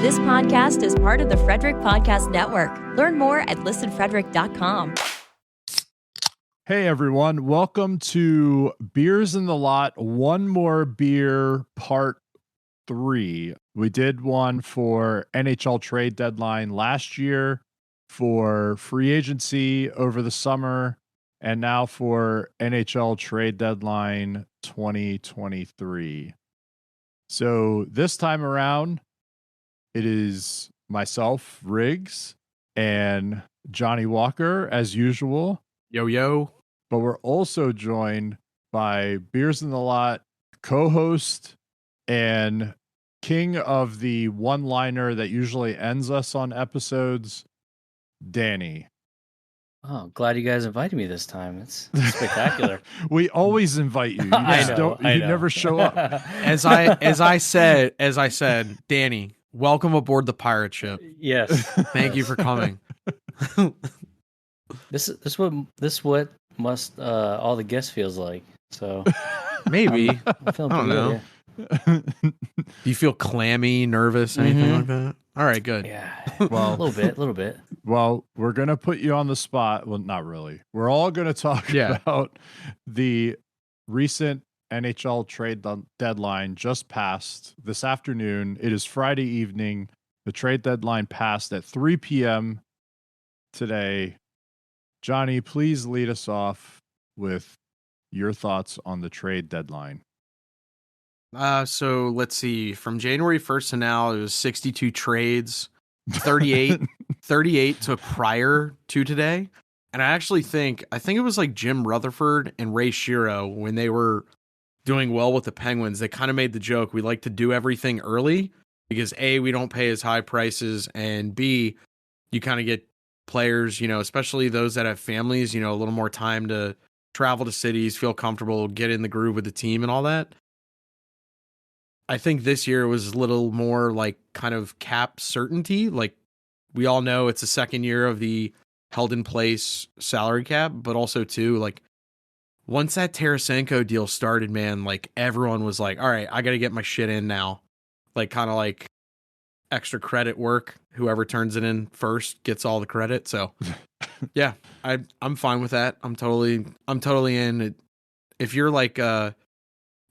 This podcast is part of the Frederick Podcast Network. Learn more at listenfrederick.com. Hey everyone, welcome to Beers in the Lot, One More Beer Part 3. We did one for NHL trade deadline last year, for free agency over the summer, and now for NHL trade deadline 2023. So this time around, it is myself, Riggs, and Jonny Walker as usual. Yo. But we're also joined by Beers in the Lot co-host and king of the one-liner that usually ends us on episodes, Danny. Oh, glad you guys invited me this time. It's spectacular. We always invite you. You I know. never show up. As I said, Danny, welcome aboard the pirate ship. Yes. Thank you for coming. This what must all the guests feels like. So Maybe. I'm feeling I don't pretty know. good, Do you feel clammy, nervous, anything like that? All right, good. yeah. Well, A little bit. Well, we're going to put you on the spot. Well, not really. We're all going to talk about the recent NHL trade deadline just passed this afternoon. It is Friday evening. The trade deadline passed at 3 p.m. today. Jonny, please lead us off with your thoughts on the trade deadline. So let's see. From January 1st to now, it was 62 trades. 38 took prior to today. And I think it was like Jim Rutherford and Ray Shero when they were doing well with the Penguins. They kind of made the joke, we like to do everything early because A, we don't pay as high prices, and B, you kind of get players, especially those that have families, a little more time to travel to cities, feel comfortable, get in the groove with the team and all that. I think this year was a little more like kind of cap certainty. Like we all know it's the second year of the held in place salary cap, but also too, like once that Tarasenko deal started, man, like everyone was like, all right, I got to get my shit in now. Like kind of like extra credit work. Whoever turns it in first gets all the credit. So yeah, I'm fine with that. I'm totally in. If you're like,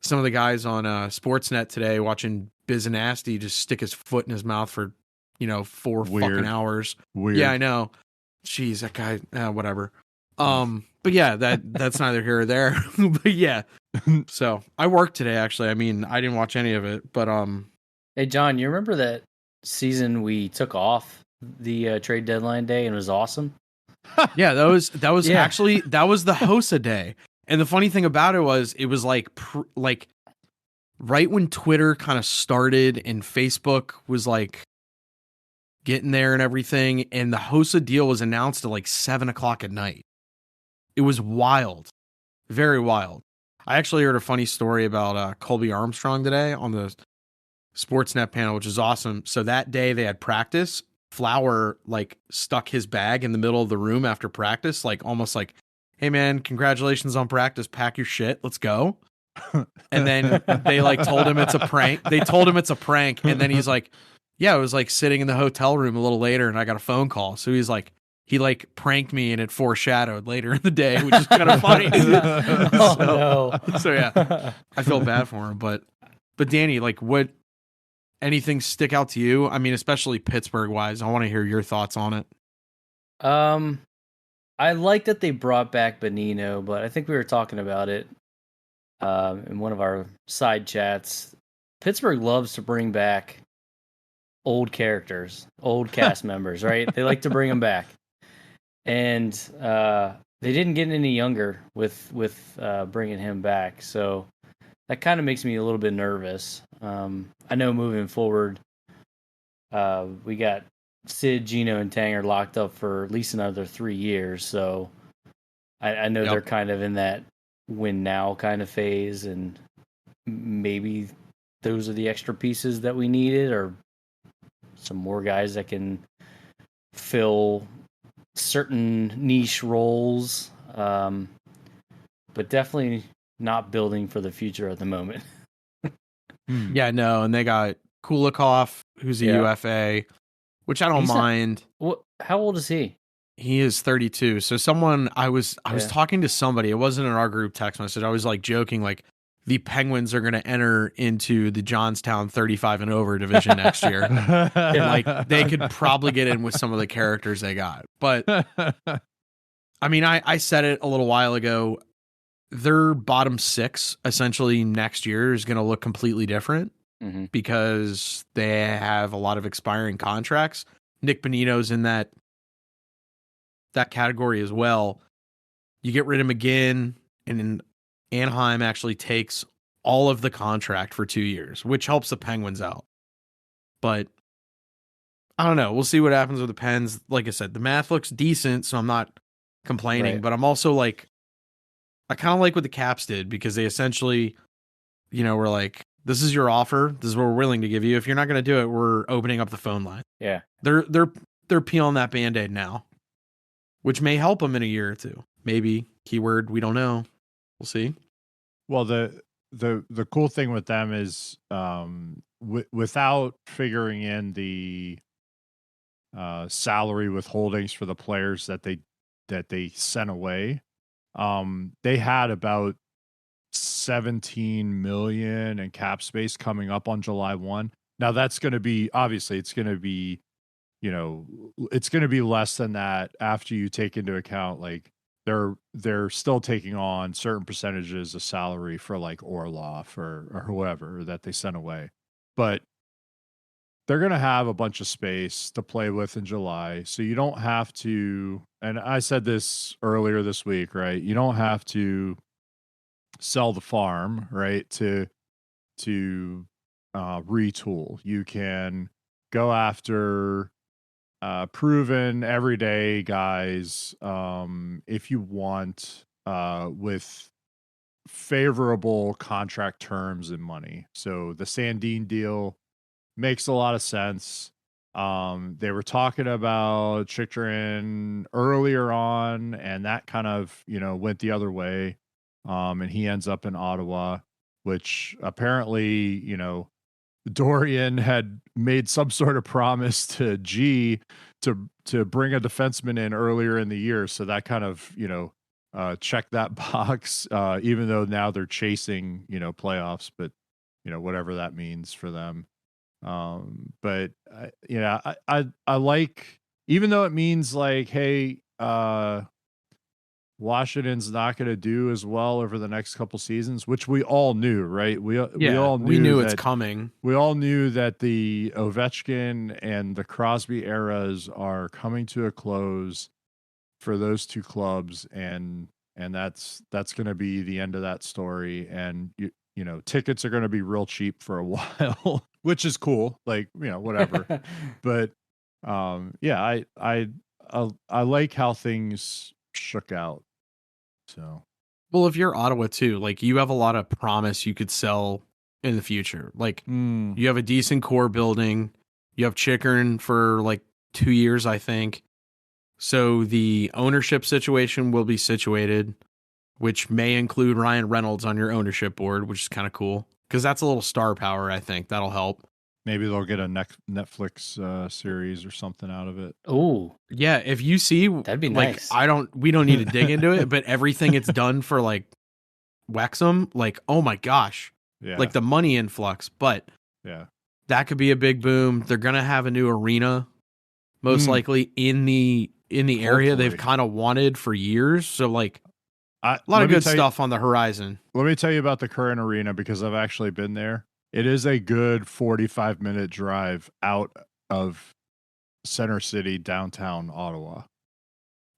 some of the guys on Sportsnet today watching Biz and Nasty just stick his foot in his mouth for, 4 fucking hours. Weird. Yeah, I know. Jeez, that guy, whatever. But yeah, that's neither here or there. But yeah, so I worked today, actually. I mean, I didn't watch any of it, but Hey John, you remember that season we took off the trade deadline day and it was awesome? yeah, that was Yeah. actually, that was the Hossa day. And the funny thing about it was like right when Twitter kind of started and Facebook was like getting there and everything, and the Hossa deal was announced at like 7:00 at night. It was wild, very wild. I actually heard a funny story about Colby Armstrong today on the Sportsnet panel, which is awesome. So that day they had practice. Flower like stuck his bag in the middle of the room after practice, like almost like, hey man, congratulations on practice, pack your shit, let's go. And then they like told him it's a prank. And then he's like, yeah, it was like sitting in the hotel room a little later and I got a phone call. So he's like, he like pranked me and it foreshadowed later in the day, which is kind of funny. No. So yeah, I feel bad for him. But Danny, like what, anything stick out to you? I mean, especially Pittsburgh wise, I want to hear your thoughts on it. I like that they brought back Bonino, but I think we were talking about it in one of our side chats. Pittsburgh loves to bring back old characters, old cast members, right? They like to bring them back. And they didn't get any younger with bringing him back. So that kind of makes me a little bit nervous. I know moving forward, we got Sid, Gino, and Tanger locked up for at least another 3 years. So I know they're kind of in that win now kind of phase, and maybe those are the extra pieces that we needed, or some more guys that can fill certain niche roles. But definitely not building for the future at the moment. Yeah, no, and they got Kulikov, who's a UFA, which I don't He's mind. How old is he? He is 32. So I was talking to somebody. It wasn't in our group text message. I was like joking, like the Penguins are going to enter into the Johnstown 35 and over division next year. Like they could probably get in with some of the characters they got. But I mean, I said it a little while ago. Their bottom six essentially next year is going to look completely different because they have a lot of expiring contracts. Nick Bonino's in that category as well. You get rid of McGinn, and then Anaheim actually takes all of the contract for 2 years, which helps the Penguins out. But I don't know. We'll see what happens with the Pens. Like I said, the math looks decent, so I'm not complaining. Right. But I'm also like, I kind of like what the Caps did because they essentially, were like, this is your offer. This is what we're willing to give you. If you're not going to do it, we're opening up the phone line. Yeah. They're peeling that Band-Aid now, which may help them in a year or two. Maybe. Keyword, we don't know. We'll see. Well, the cool thing with them is without figuring in the salary withholdings for the players that they sent away, they had about 17 million in cap space coming up on July 1. Now that's going to be, obviously it's going to be, it's going to be less than that after you take into account, like they're still taking on certain percentages of salary for like Orlov or whoever that they sent away. But they're going to have a bunch of space to play with in July. So you don't have to, and I said this earlier this week, right? You don't have to sell the farm, right? To retool. You can go after proven everyday guys if you want with favorable contract terms and money. So the Sandin deal makes a lot of sense. They were talking about Chychrun earlier on, and that kind of, went the other way. And he ends up in Ottawa, which apparently, Dorian had made some sort of promise to G to bring a defenseman in earlier in the year. So that kind of, check that box, even though now they're chasing, playoffs, but, whatever that means for them. But I like, even though it means like, hey, Washington's not going to do as well over the next couple seasons, which we all knew, right? We all knew it's coming. We all knew that the Ovechkin and the Crosby eras are coming to a close for those two clubs, and that's going to be the end of that story. And tickets are going to be real cheap for a while, which is cool. Like, whatever. But I like how things shook out. So, well, if you're Ottawa too, like you have a lot of promise you could sell in the future. Like you have a decent core building. You have Chychrun for like 2 years, I think. So the ownership situation will be situated, which may include Ryan Reynolds on your ownership board, which is kind of cool because that's a little star power. I think that'll help. Maybe they'll get a Netflix series or something out of it. Oh, yeah. If you see, that'd be like, nice. we don't need to dig into it, but everything it's done for like Wexham, like, oh my gosh, like the money influx. But that could be a big boom. They're gonna have a new arena, most likely in the area they've kind of wanted for years. So like, a lot of good stuff on the horizon. Let me tell you about the current arena because I've actually been there. It is a good 45-minute drive out of Center City, downtown Ottawa.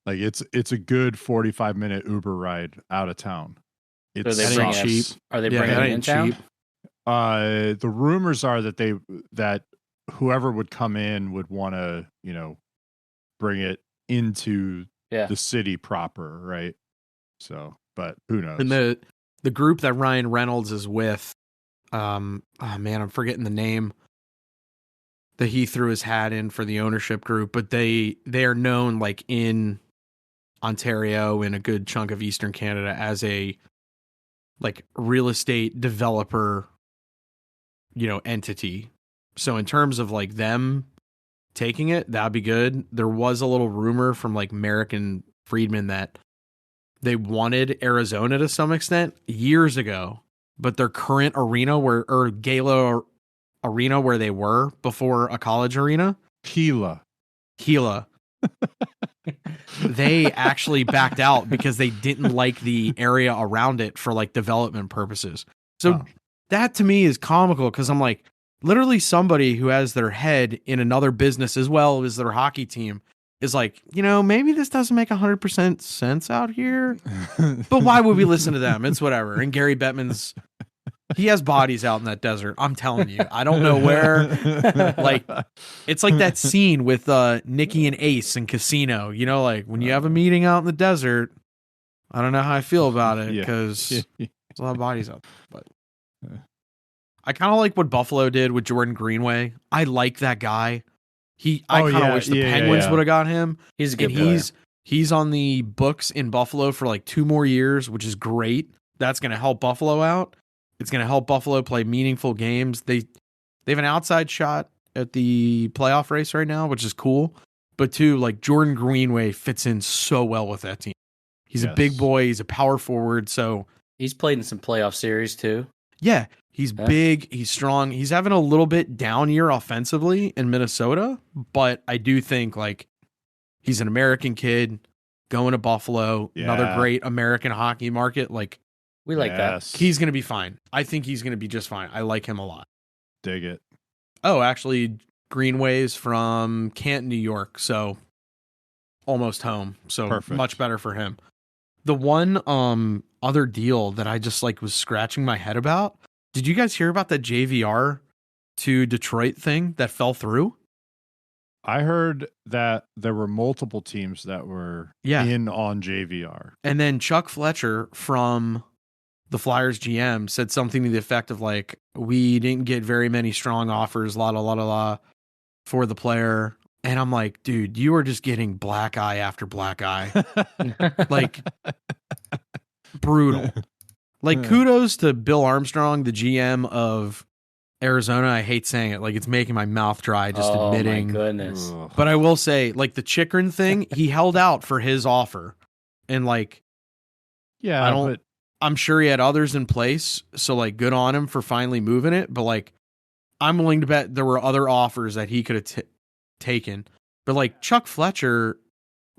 Like it's a good 45-minute Uber ride out of town. It's cheap. Are they bringing it in town? Cheap. The rumors are that whoever would come in would want to, bring it into the city proper, right? So, but who knows? And the group that Ryan Reynolds is with, oh man, I'm forgetting the name that he threw his hat in for the ownership group, but they are known like in Ontario and a good chunk of Eastern Canada as a like real estate developer, entity. So in terms of like them taking it, that'd be good. There was a little rumor from like Merrick and Friedman that they wanted Arizona to some extent years ago, but their current arena or Gala arena where they were before a college arena, Gila. They actually backed out because they didn't like the area around it for like development purposes. So that to me is comical because I'm like, literally somebody who has their head in another business as well as their hockey team is like, maybe this doesn't make 100% sense out here, but why would we listen to them? It's whatever. And Gary Bettman's, he has bodies out in that desert. I'm telling you, I don't know where. Like, it's like that scene with Nikki and Ace in Casino. Like when you have a meeting out in the desert. I don't know how I feel about it because there's a lot of bodies out there. But I kind of like what Buffalo did with Jordan Greenway. I like that guy. I kind of wish the Penguins would have got him. He's a good player. He's on the books in Buffalo for like 2 more years, which is great. That's going to help Buffalo out. It's going to help Buffalo play meaningful games. They have an outside shot at the playoff race right now, which is cool. But too, like Jordan Greenway fits in so well with that team. He's a big boy. He's a power forward. So he's played in some playoff series too. Yeah, he's big. He's strong. He's having a little bit down year offensively in Minnesota, but I do think like he's an American kid going to Buffalo, another great American hockey market. Like we like that. He's going to be fine. I think he's going to be just fine. I like him a lot. Dig it. Oh, actually, Greenway's from Canton, New York, so almost home. So Perfect. Much better for him. The one other deal that I just like was scratching my head about. Did you guys hear about that JVR to Detroit thing that fell through? I heard that there were multiple teams that were in on JVR. And then Chuck Fletcher from the Flyers GM said something to the effect of like, we didn't get very many strong offers, for the player. And I'm like, dude, you are just getting black eye after black eye. Like, brutal. Like, kudos to Bill Armstrong, the GM of Arizona. I hate saying it. Like, it's making my mouth dry just admitting. Oh, my goodness. But I will say, like, the Chikrin thing, he held out for his offer. And, like, I'm sure he had others in place. So, like, good on him for finally moving it. But, like, I'm willing to bet there were other offers that he could have taken. But, like, Chuck Fletcher,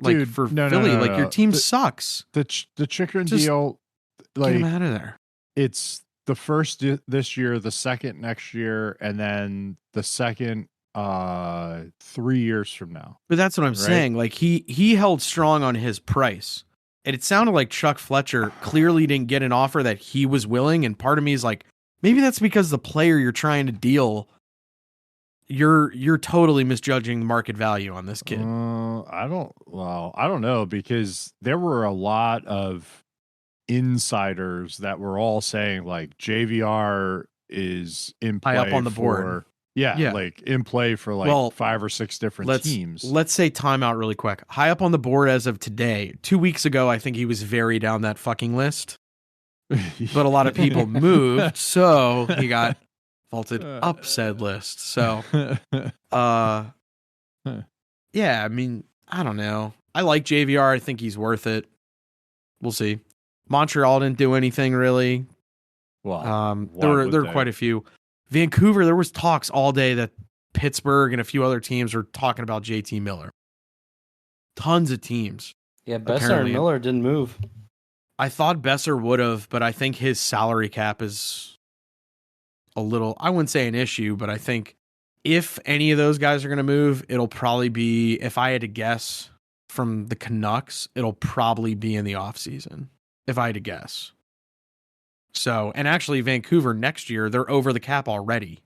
like, dude, for Philly, your team sucks. The Chikrin deal, like, get him out of there. It's the first this year, the second next year, and then the second 3 years from now. But that's what I'm saying. Like, he held strong on his price. And it sounded like Chuck Fletcher clearly didn't get an offer that he was willing. And part of me is like, maybe that's because the player you're trying to deal, you're totally misjudging the market value on this kid. I don't know, because there were a lot of insiders that were all saying like JVR is in play high up on the board. Like in play for like 5 or 6 different teams. Let's say timeout really quick. High up on the board as of today. 2 weeks ago, I think he was very down that fucking list. But a lot of people moved, so he got vaulted up said list. So, yeah, I mean, I don't know. I like JVR. I think he's worth it. We'll see. Montreal didn't do anything really. Well, there were quite a few. Vancouver, there was talks all day that Pittsburgh and a few other teams were talking about JT Miller. Tons of teams. Yeah, Besser and Miller didn't move. I thought Besser would have, but I think his salary cap is a little, I wouldn't say an issue, but I think if any of those guys are going to move, it'll probably be, if I had to guess from the Canucks, it'll probably be in the offseason, if I had to guess. So, and actually Vancouver next year, they're over the cap already.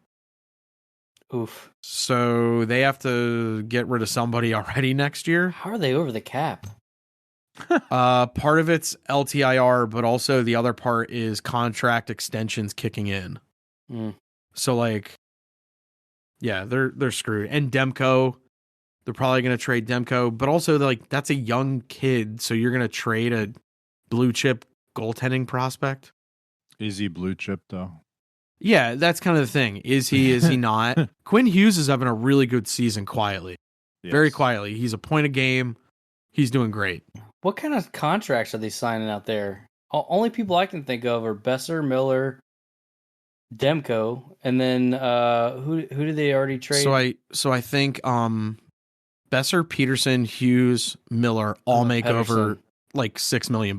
Oof. So they have to get rid of somebody already next year. How are they over the cap? Part of it's LTIR, but also the other part is contract extensions kicking in. So like, yeah, they're screwed. And Demko, they're probably going to trade Demko, but also like that's a young kid, so you're going to trade a blue chip goaltending prospect. Is he blue chip though? Yeah, that's kind of the thing. Is he not? Quinn Hughes is having a really good season quietly. Very Yes. quietly. He's a point a game. He's doing great. What kind of contracts are they signing out there? Only people I can think of are Besser, Miller, Demko, and then who did they already trade? So I think Besser, Peterson, Hughes, Miller all make Pedersen. over like $6 million.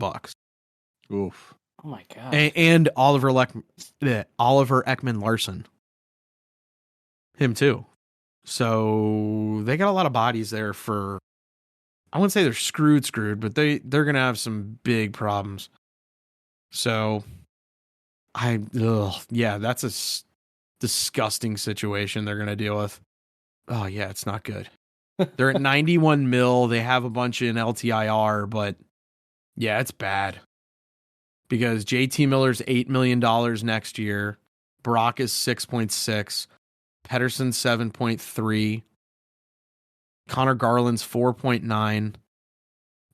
Oof. Oh my god! And Oliver Ekman Larson, him too. So they got a lot of bodies there for. I wouldn't say they're screwed, but they're gonna have some big problems. So, that's a disgusting situation they're gonna deal with. Oh yeah, it's not good. They're at 91 mil. They have a bunch in LTIR, but yeah, it's bad. Because JT Miller's $8 million next year. Brock is 6.6. Pedersen 7.3. Connor Garland's 4.9.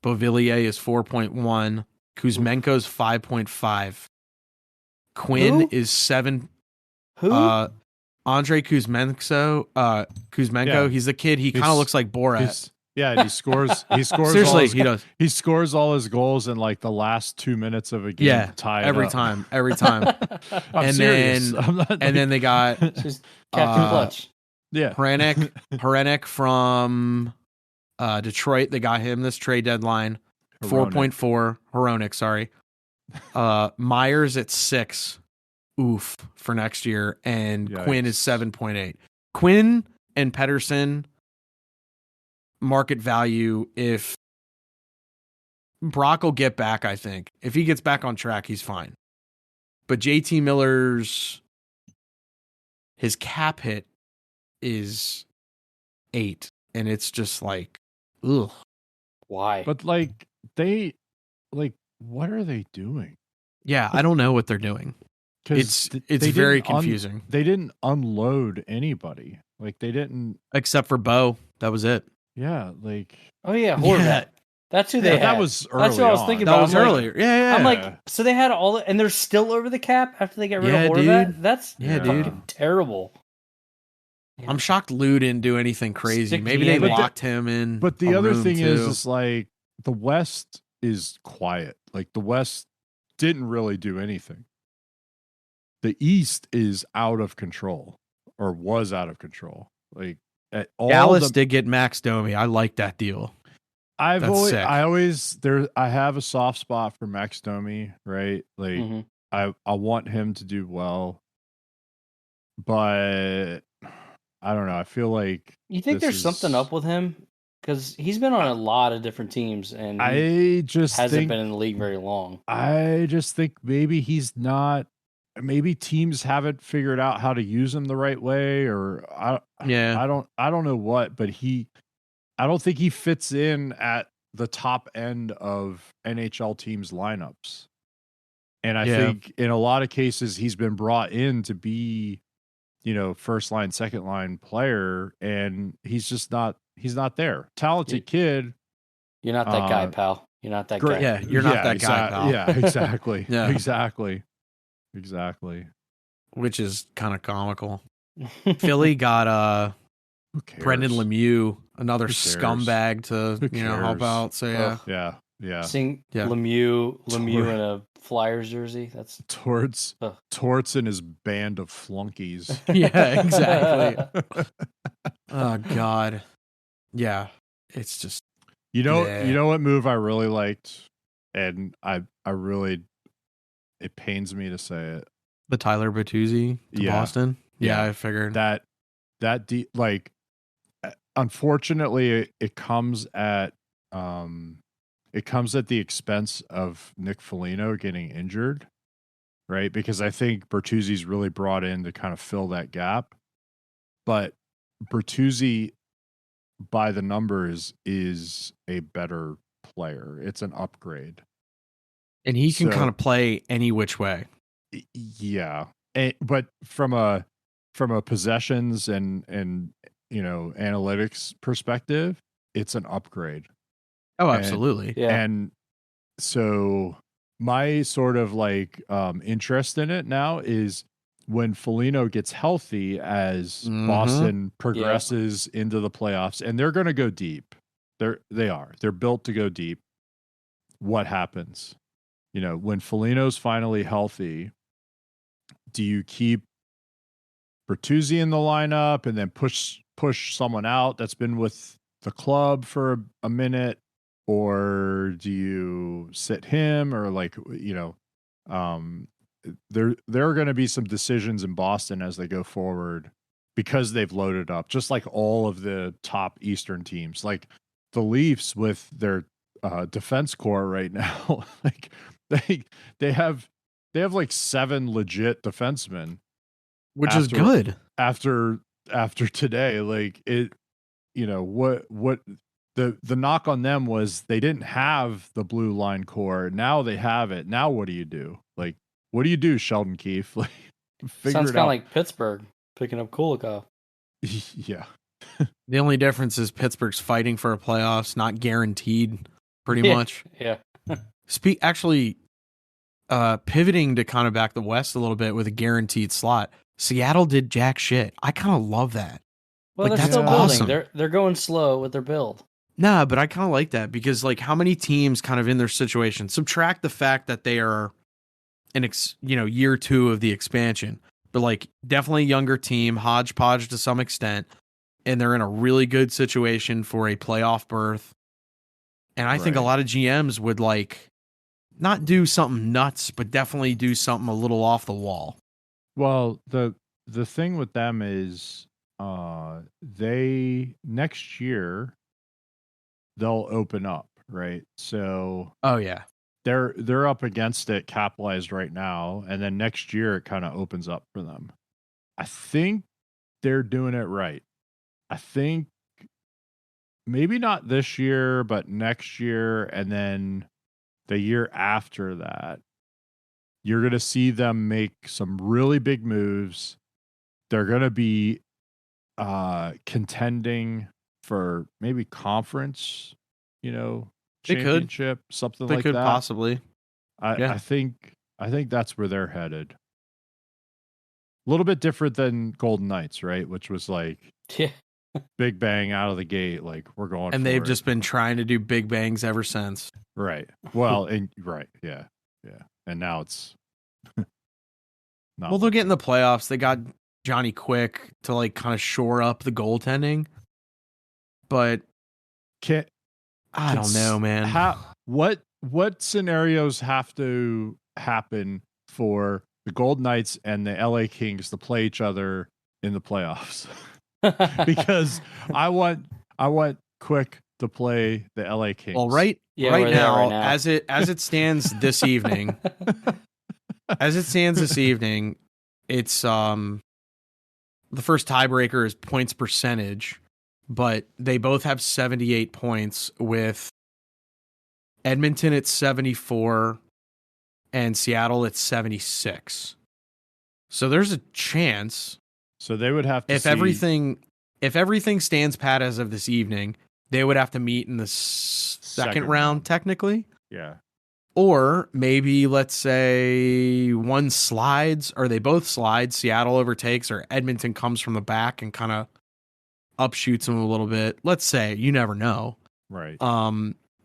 Beauvillier is 4.1. Kuzmenko's 5.5. Quinn Who? is 7. Who? Andre Kuzmenko. Yeah. He's the kid. He kind of looks like Borat. And he scores. He scores. Seriously, he does. He scores all his goals in like the last 2 minutes of a game. Yeah, to tie it every up. time. I'm and serious. then I'm not, and then they got Just Captain Clutch. yeah. Hrenek from Detroit. They got him this trade deadline. 4.4. Hronik, sorry. Myers at 6. Oof for next year. And Yikes. Quinn is 7.8. Quinn and Pedersen market value, if Brock will get back, I think. If he gets back on track, he's fine. But JT Miller's his cap hit is 8. And it's just like, ugh. Why? But what are they doing? Yeah, I don't know what they're doing. It's they very didn't confusing. They didn't unload anybody. Like they didn't. Except for Bo. That was it. Yeah, like Oh yeah, Horvat. Yeah. That's who they had. that was early. That's what I was thinking That about. was I'm like- earlier. Yeah. I'm like, so they had all, and they're still over the cap after they get rid Yeah, of Horvat. dude. That's Yeah, dude. fucking terrible. I'm shocked Lou didn't do anything crazy. Stick Maybe the they end. locked him in. But the a other room, thing too. is like the West is quiet. Like the West didn't really do anything. The East is out of control, or was out of control. Like at all Dallas did get Max Domi. I like that deal. I sick. have a soft spot for Max Domi, right? Like Mhm. I want him to do well, but I don't know. I feel like You think this there's is- something up with him? Because he's been on a lot of different teams and he I just hasn't think been in the league very long. I just think maybe he's not. Maybe teams haven't figured out how to use him the right way, or I don't know what. But I don't think he fits in at the top end of NHL teams' lineups. And I think in a lot of cases he's been brought in to be, first line, second line player, and he's just not. He's not there. Talented kid. You're not that guy, pal. You're not that Great. guy. Yeah, you're not that guy, pal. Yeah, exactly. Yeah. Exactly. Which is kind of comical. Philly got Who cares? Brendan Lemieux, another Who cares? cares? To Who help cares? out. So yeah. Yeah. Seeing Yeah. Lemieux in a Flyers jersey. That's Torts and his band of flunkies. Yeah, exactly. Oh God. Yeah. It's just You know what move I really liked, and I really, it pains me to say it. the Tyler Bertuzzi to Yeah. Boston. Yeah, Yeah. I figured. Unfortunately it comes at the expense of Nick Foligno getting injured, right? Because I think Bertuzzi's really brought in to kind of fill that gap. But Bertuzzi, by the numbers, is a better player. It's an upgrade. And he can So- kind of play any which way. Yeah. But from a possessions and analytics perspective, it's an upgrade. Oh, And- absolutely. yeah. And so my sort of like interest in it now is when Foligno gets healthy as Boston progresses into the playoffs, and they're going to go deep. They're built to go deep. What happens? When Foligno's finally healthy, do you keep Bertuzzi in the lineup and then push someone out that's been with the club for a minute, or do you sit him, or there are going to be some decisions in Boston as they go forward because they've loaded up, just like all of the top Eastern teams, like the Leafs with their defense core right now. Like they have like 7 legit defensemen, which is good after today. Like it, what the knock on them was they didn't have the blue line core. Now they have it. Now what do you do? Like, what do you do, Sheldon Keefe? Like, sounds kind of like Pittsburgh picking up Kulikov. Yeah. The only difference is Pittsburgh's fighting for a playoffs, not guaranteed, pretty much. Yeah. Pivoting to kind of back the West a little bit with a guaranteed slot. Seattle did jack shit. I kind of love that. Well, they're still building. They're going slow with their build. Nah, but I kind of like that because, like, how many teams kind of in their situation, subtract the fact that they are year 2 of the expansion, but like definitely younger team, hodgepodge to some extent, and they're in a really good situation for a playoff berth. And I think a lot of GMs would like not do something nuts, but definitely do something a little off the wall. Well, the thing with them is they next year they'll open up, right? So they're up against it, capitalized right now, and then next year it kind of opens up for them. I think they're doing it right. I think maybe not this year, but next year, and then the year after that, you're going to see them make some really big moves. They're going to be contending for maybe conference, championship, something like that. They could possibly. I think that's where they're headed. A little bit different than Golden Knights, right? Which was like big bang out of the gate, like we're going. And they've just been trying to do big bangs ever since. Right. Well, yeah. And now it's not. Well, they'll get in the playoffs. They got Jonny Quick to like kind of shore up the goaltending, but I don't know, man. What scenarios have to happen for the Golden Knights and the LA Kings to play each other in the playoffs? Because I want Quick to play the LA Kings. Well, right now, as it stands this evening, it's the first tiebreaker is points percentage, but they both have 78 points, with Edmonton at 74 and Seattle at 76. So there's a chance. So they would have to if everything stands pat as of this evening, they would have to meet in the second round technically. Yeah. Or maybe let's say one slides, or they both slide, Seattle overtakes, or Edmonton comes from the back and kind of upshoots them a little bit. Let's say, you never know. Right.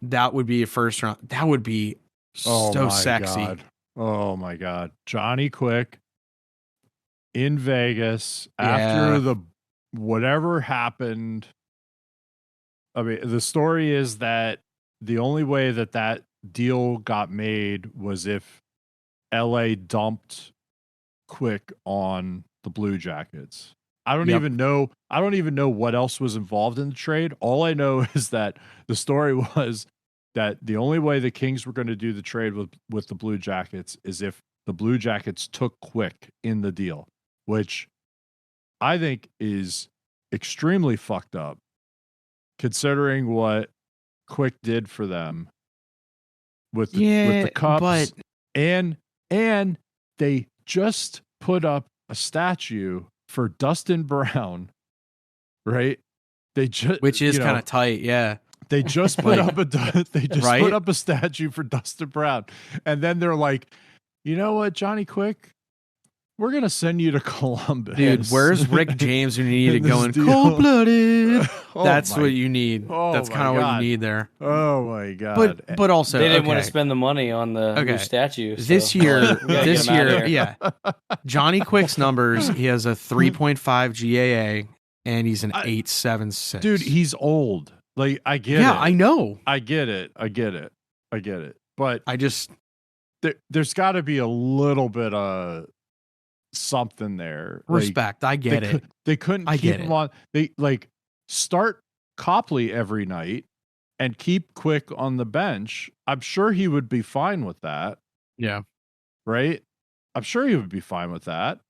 That would be a first round. That would be so sexy. God. Oh my God. Jonny Quick in Vegas after the whatever happened. I mean, the story is that the only way that deal got made was if LA dumped Quick on the Blue Jackets. I don't even know what else was involved in the trade. All I know is that the story was that the only way the Kings were going to do the trade with the Blue Jackets is if the Blue Jackets took Quick in the deal, which I think is extremely fucked up considering what Quick did for them with the Cups. But and they just put up a statue for Dustin Brown, right? Which is kind of tight, yeah. They just put up put up a statue for Dustin Brown, and then they're like, you know what, Jonny Quick, we're gonna send you to Columbus, Dude, where's Rick James when you need to In go this in deal. cold-blooded? Oh That's my- what you need. oh That's my kind of what you God. need there. Oh my God! But also They didn't want to okay. spend the money on the new statue. This so, year, like, we gotta this get him out of year, here. yeah. Johnny Quick's numbers, he has a 3.5 GAA and he's an 8.76. Dude, he's old. Like, I get it. Yeah, I know. I get it. But I just there's got to be a little bit of something there. respect. I get it. They couldn't I keep get him it. on. They start Copley every night and keep Quick on the bench. I'm sure he would be fine with that. Yeah. Right? I'm sure he would be fine with that.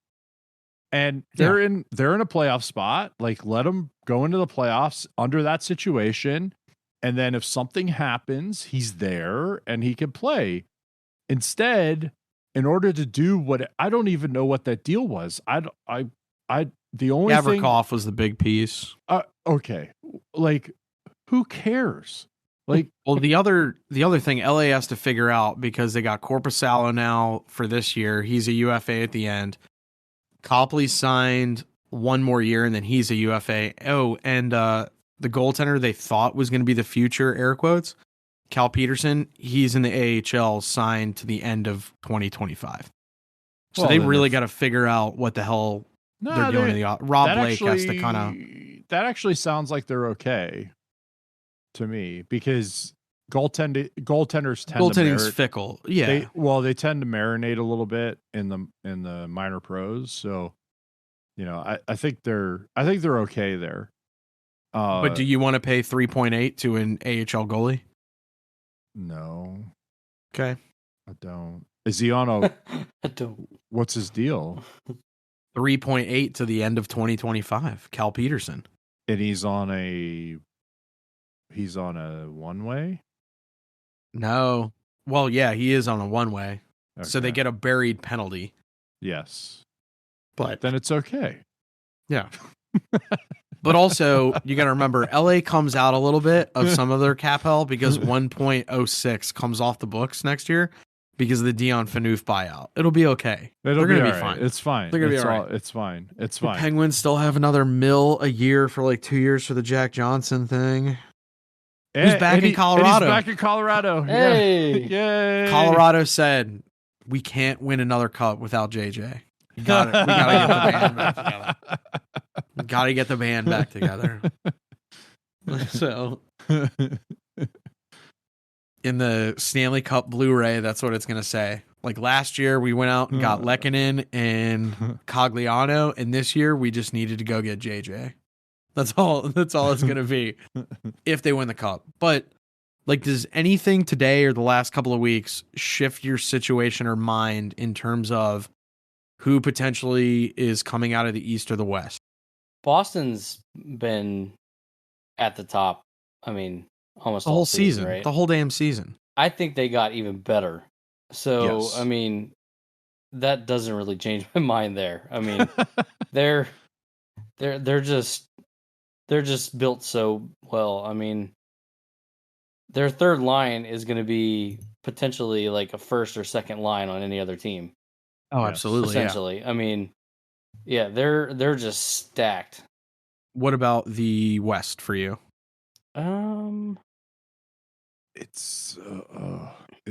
And they're in a playoff spot. Like, let them go into the playoffs under that situation. And then if something happens, he's there and he can play. Instead, in order to do what I don't even know what that deal was. The only thing. Gavrikov was the big piece. Okay. Like, who cares? Like, Well, the other thing LA has to figure out, because they got Korpisalo now for this year. He's a UFA at the end. Copley signed one more year and then he's a UFA. Oh, and the goaltender they thought was going to be the future, air quotes, Cal Peterson, he's in the AHL, signed to the end of 2025. So Well, they then really got to figure out what the hell they're doing. Rob Blake has to kind of. That actually sounds like they're okay to me, because goaltenders tend Goaltending's to fickle. Yeah. they tend to marinate a little bit in the minor pros. So, I think they're okay there. But do you want to pay 3.8 to an AHL goalie? No, Okay. I don't. Is he on a? I don't. What's his deal? 3.8 to the end of 2025. Cal Peterson. And he's on a one way. No. Well, yeah, he is on a one way. So they Okay. get a buried penalty. Yes, But then it's okay. yeah. But also, you got to remember, LA comes out a little bit of some of their cap hell because 1.06 comes off the books next year because of the Dion Phaneuf buyout. It'll be okay. They're going to be fine. It's fine. They're gonna be It's all right. It's fine. It's The fine. Penguins still have another $1 a year for like 2 years for the Jack Johnson thing. Who's back in Colorado? He's back in Colorado. Hey! Yeah. Yay. Colorado said, we can't win another cup without JJ. We gotta get the band back together. Got to get the band back together. So, in the Stanley Cup Blu-ray, that's what it's going to say. Like last year, we went out and got Lehkonen and Cogliano, and this year we just needed to go get JJ. That's all it's going to be if they win the cup. But like, does anything today or the last couple of weeks shift your situation or mind in terms of who potentially is coming out of the East or the West? Boston's been at the top. I mean, almost The all whole season, right? the whole damn season. I think they got even better. So, Yes. I mean, that doesn't really change my mind there. I mean, they're just built so well. I mean, their third line is going to be potentially like a first or second line on any other team. Oh, Yes. absolutely. Essentially, I mean, yeah, they're just stacked. What about the West for you? It's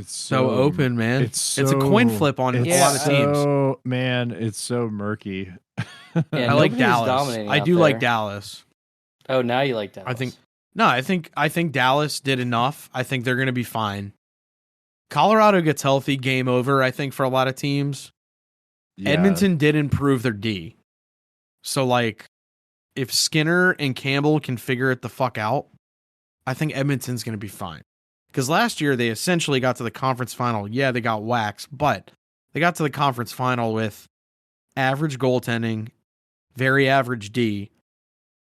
So open, man. It's a coin flip on a it's lot of teams. so, man, it's so murky. Yeah, I like nobody's Dallas. dominating I out do like there. Dallas. Oh, now you like Dallas. I think Dallas did enough. I think they're going to be fine. Colorado gets healthy, game over, I think, for a lot of teams. Yeah. Edmonton did improve their D. So, like, if Skinner and Campbell can figure it the fuck out, I think Edmonton's going to be fine. Because last year, they essentially got to the conference final. Yeah, they got waxed, but they got to the conference final with average goaltending, very average D,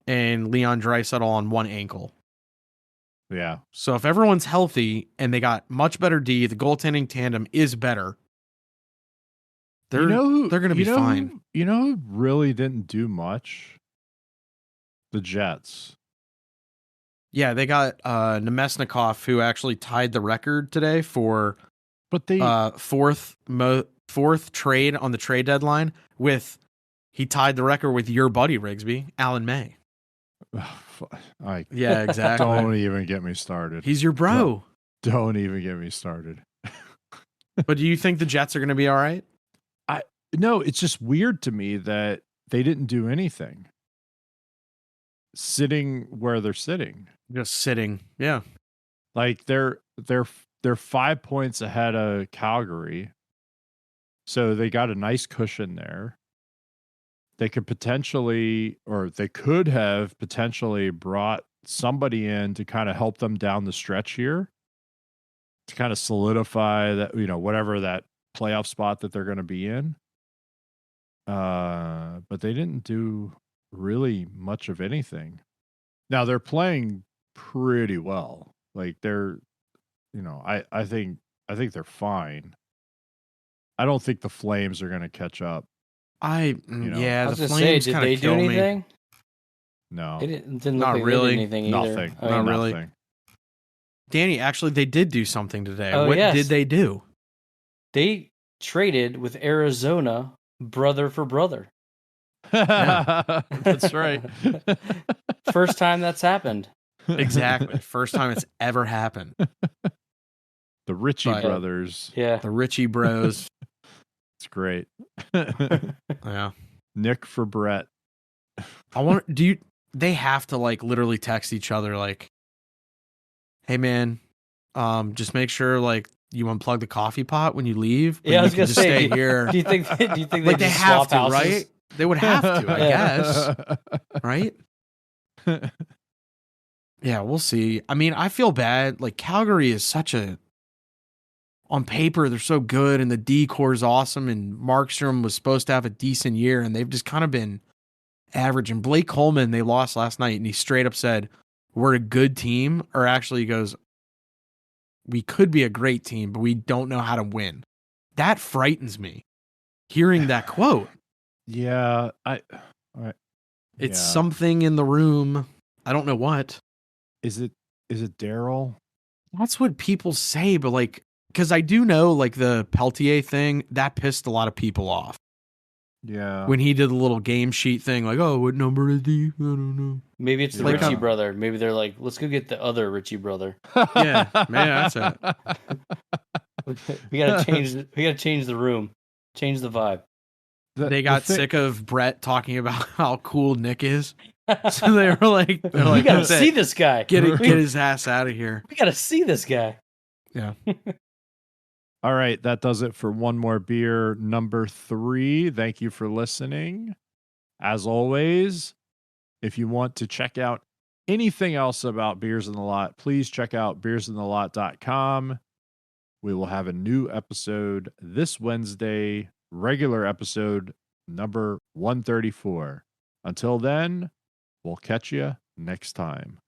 and Leon Draisaitl on one ankle. Yeah. So if everyone's healthy and they got much better D, the goaltending tandem is better. They're going to be fine. You know who really didn't do much? The Jets. Yeah, they got Nemesnikov, who actually tied the record today for But they fourth fourth trade on the trade deadline he tied the record with your buddy Rigsby, Alan May. Yeah, exactly. Don't even get me started. He's your bro. Don't even get me started. But do you think the Jets are going to be all right? No, it's just weird to me that they didn't do anything. Sitting where they're sitting. Just sitting. Yeah. Like they're 5 points ahead of Calgary. So they got a nice cushion there. They could have potentially brought somebody in to kind of help them down the stretch here, to kind of solidify that, whatever that playoff spot that they're going to be in. But they didn't do really much of anything. Now they're playing pretty well. Like they're, I think they're fine. I don't think the Flames are going to catch up. I the was Flames did kind they of do kill me. anything? No, They didn't look Not like really. they did anything either. Nothing. I mean, Not really. Nothing. Danny, actually, they did do something today. Oh, What yes. did they do? They traded with Arizona, brother for brother. That's right. First time that's happened. Exactly. First time it's ever happened. The Ritchie But- brothers. Yeah. The Ritchie bros. It's great. Yeah. Nick for Brett. I want. They have to like literally text each other like, "Hey man, just make sure like you unplug the coffee pot when you leave. But Yeah, I was you can gonna just say, stay here. Do you think they Like they just have swap to, houses? right? They would have to, I Yeah. guess, right? Yeah, we'll see. I mean, I feel bad. Like Calgary is on paper, they're so good, and the D core is awesome, and Markstrom was supposed to have a decent year, and they've just kind of been average. And Blake Coleman, they lost last night, and he straight up said, "We're a good team," or actually he goes, "We could be a great team, but we don't know how to win." That frightens me. Hearing that quote, Yeah, it's yeah. something in the room. I don't know what. Is it Daryl? That's what people say, but like, because I do know, like the Peltier thing, that pissed a lot of people off. Yeah. When he did the little game sheet thing, like, oh, what number is he? I don't know. Maybe it's the Like, Ritchie brother. Maybe they're like, let's go get the other Ritchie brother. Yeah, man, that's it. We gotta change the room, change the vibe. They got sick of Brett talking about how cool Nick is, so they were like, We gotta "That's it. see this guy. Get his ass out of here." We gotta see this guy. Yeah. All right, that does it for One More Beer number 3. Thank you for listening. As always, if you want to check out anything else about Beers in the Lot, please check out beersinthelot.com. We will have a new episode this Wednesday, regular episode number 134. Until then, we'll catch you next time.